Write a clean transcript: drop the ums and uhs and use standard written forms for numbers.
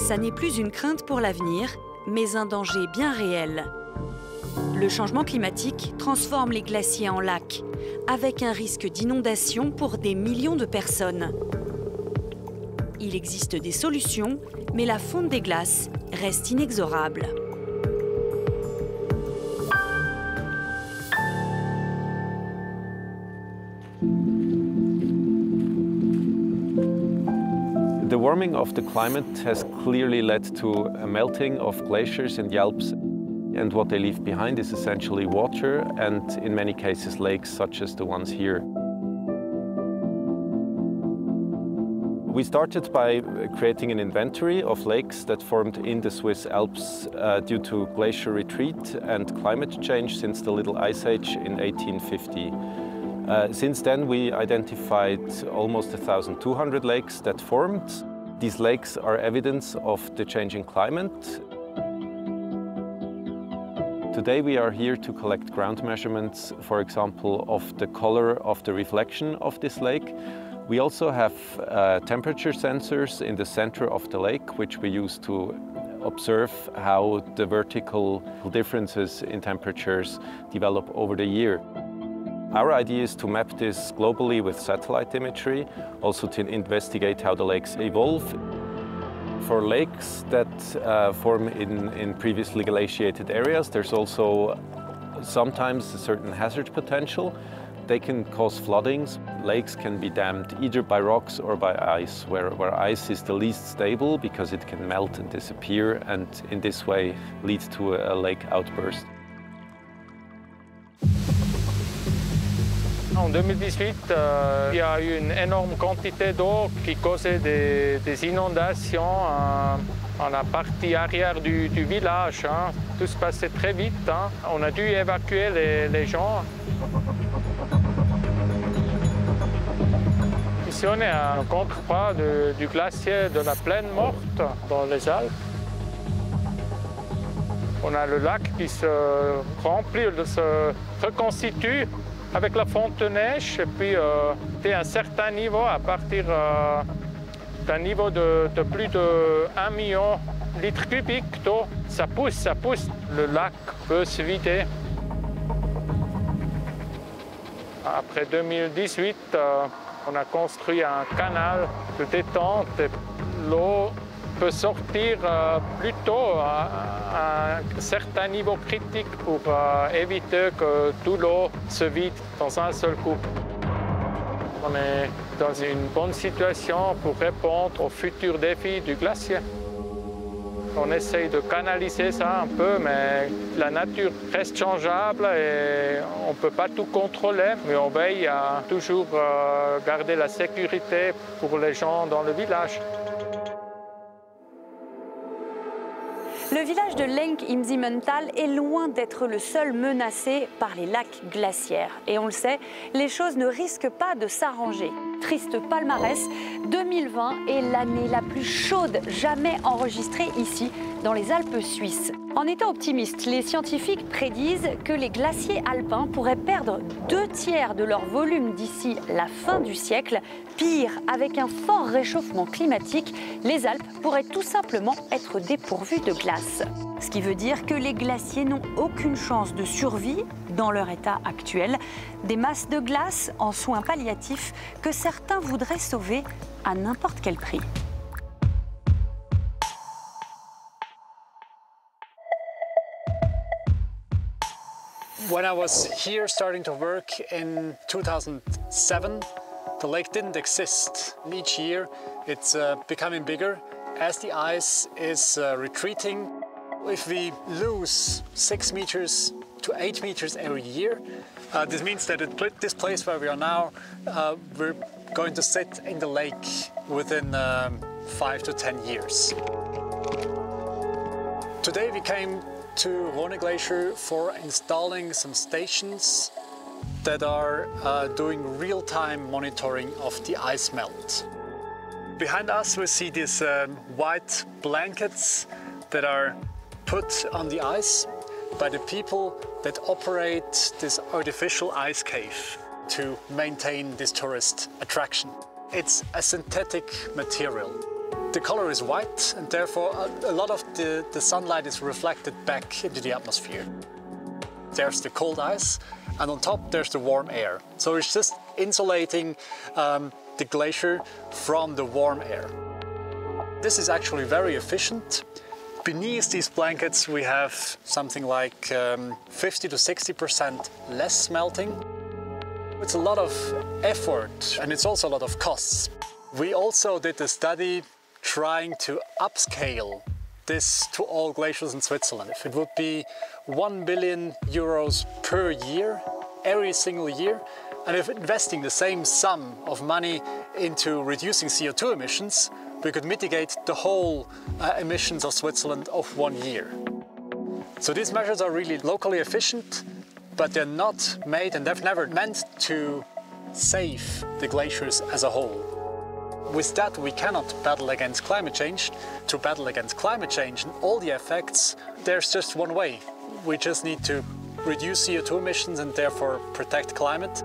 Ça n'est plus une crainte pour l'avenir, mais un danger bien réel. Le changement climatique transforme les glaciers en lacs, avec un risque d'inondation pour des millions de personnes. Il existe des solutions, mais la fonte des glaces reste inexorable. The warming of the climate has clearly led to a melting of glaciers in the Alpes, and what they leave behind is essentially water and, in many cases, lakes such as the ones here. We started by creating an inventory of lakes that formed in the Swiss Alps due to glacier retreat and climate change since the Little Ice Age in 1850. Since then, we identified almost 1,200 lakes that formed. These lakes are evidence of the changing climate. Today, we are here to collect ground measurements, for example, of the color of the reflection of this lake. We also have temperature sensors in the center of the lake, which we use to observe how the vertical differences in temperatures develop over the year. Our idea is to map this globally with satellite imagery, also to investigate how the lakes evolve. For lakes that form in previously glaciated areas, there's also sometimes a certain hazard potential. They can cause floodings. Lakes can be dammed either by rocks or by ice, where ice is the least stable because it can melt and disappear, and in this way lead to a lake outburst. En 2018, il y a eu une énorme quantité d'eau qui causait des inondations en la partie arrière du village. Hein. Tout se passait très vite. Hein. On a dû évacuer les gens. Ici, on est à un contrepas du glacier de la Plaine Morte dans les Alpes. On a le lac qui se remplit, se reconstitue avec la fonte de neige, et puis à un certain niveau, à partir d'un niveau de plus de 1 million de litres cubiques d'eau, ça pousse, le lac peut se vider. Après 2018, on a construit un canal de détente. L'eau peut sortir plutôt à un certain niveau critique pour éviter que toute l'eau se vide dans un seul coup. On est dans une bonne situation pour répondre aux futurs défis du glacier. On essaye de canaliser ça un peu, mais la nature reste changeable et on ne peut pas tout contrôler, mais on veille à toujours garder la sécurité pour les gens dans le village. Le village de Lenk im Simmental est loin d'être le seul menacé par les lacs glaciaires. Et on le sait, les choses ne risquent pas de s'arranger. Triste palmarès, 2020 est l'année la plus chaude jamais enregistrée ici, dans les Alpes suisses. En étant optimistes, les scientifiques prédisent que les glaciers alpins pourraient perdre 2/3 de leur volume d'ici la fin du siècle. Pire, avec un fort réchauffement climatique, les Alpes pourraient tout simplement être dépourvues de glace. Ce qui veut dire que les glaciers n'ont aucune chance de survie dans leur état actuel. Des masses de glace en soins palliatifs que certains voudraient sauver à n'importe quel prix. When I was here starting to work in 2007, the lake didn't exist. Each year it's becoming bigger as the ice is retreating. If we lose 6 meters to 8 meters every year, this means that at this place where we are now, we're going to sit in the lake within 5 to 10 years. Today we came to Rhone Glacier for installing some stations that are doing real-time monitoring of the ice melt. Behind us we see these white blankets that are put on the ice by the people that operate this artificial ice cave to maintain this tourist attraction. It's a synthetic material The color is white, and therefore a lot of the sunlight is reflected back into the atmosphere. There's the cold ice, and on top there's the warm air. So it's just insulating the glacier from the warm air. This is actually very efficient. Beneath these blankets we have something like 50 to 60% less melting. It's a lot of effort, and it's also a lot of costs. We also did a study trying to upscale this to all glaciers in Switzerland. If it would be 1 billion euros per year, every single year, and if investing the same sum of money into reducing CO2 emissions, we could mitigate the whole emissions of Switzerland of 1 year. So these measures are really locally efficient, but they're not made, and they've never meant to save the glaciers as a whole. With that, we cannot battle against climate change. To battle against climate change and all the effects, there's just one way. We just need to reduce CO2 emissions and therefore protect climate.